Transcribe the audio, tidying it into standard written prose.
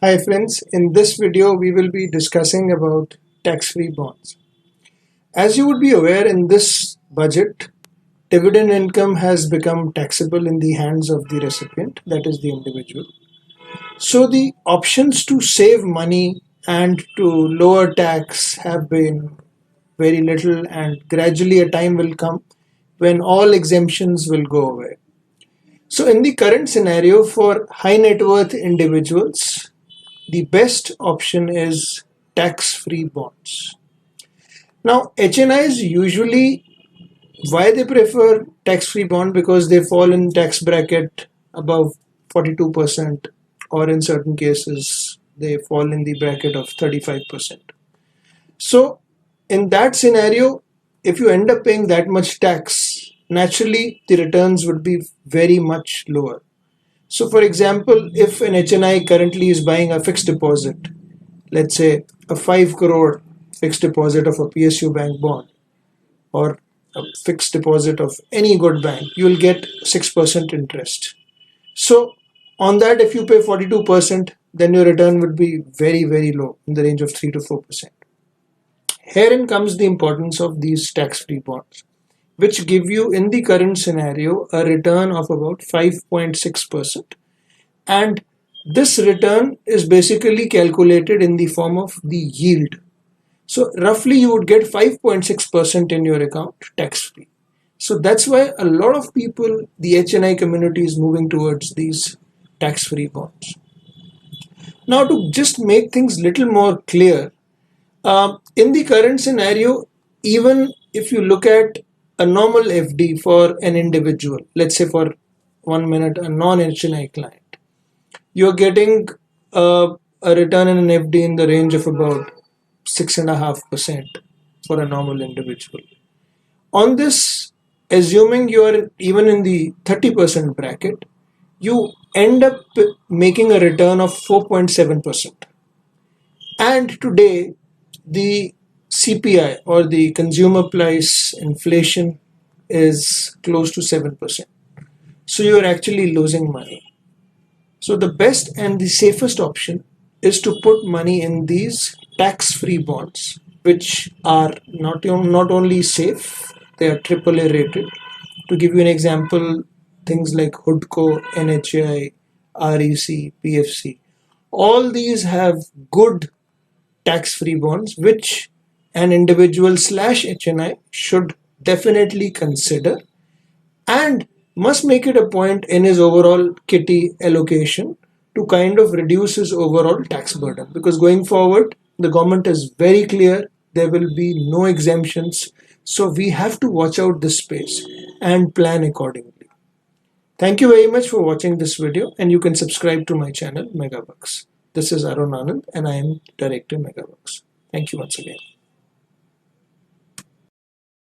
Hi friends, in this video we will be discussing about tax-free bonds. As you would be aware, in this budget, dividend income has become taxable in the hands of the recipient, that is the individual. So the options to save money and to lower tax have been very little, and gradually a time will come when all exemptions will go away. So in the current scenario for high net worth individuals, the best option is tax-free bonds. Now, HNIs usually, why they prefer tax-free bond? Because they fall in tax bracket above 42%, or in certain cases they fall in the bracket of 35%. So in that scenario, if you end up paying that much tax, naturally the returns would be very much lower. So for example, if an HNI currently is buying a fixed deposit, let's say a 5 crore fixed deposit of a PSU bank bond or a fixed deposit of any good bank, you will get 6% interest. So on that, if you pay 42%, then your return would be very, very low, in the range of 3 to 4%. Herein comes the importance of these tax-free bonds, which give you in the current scenario a return of about 5.6%. And this return is basically calculated in the form of the yield. So roughly you would get 5.6% in your account tax free. So that's why a lot of people, the HNI community, is moving towards these tax free bonds. Now, to just make things little more clear, in the current scenario, even if you look at a normal FD for an individual, let's say for 1 minute, a non HNI client, you're getting a return in an FD in the range of about 6.5% for a normal individual. On this, assuming you are even in the 30% bracket, you end up making a return of 4.7%. And today, the CPI, or the consumer price inflation, is close to 7%. So you're actually losing money. So the best and the safest option is to put money in these tax-free bonds, which are not only safe, they are AAA rated. To give you an example, things like HUDCO, NHI, REC, PFC, all these have good tax-free bonds, which an individual slash HNI should definitely consider, and must make it a point in his overall kitty allocation to kind of reduce his overall tax burden, because going forward the government is very clear, there will be no exemptions. So we have to watch out this space and plan accordingly. Thank you very much for watching this video, and you can subscribe to my channel Megabucks. This is Arun Anand and I am Director Megabucks. Thank you once again.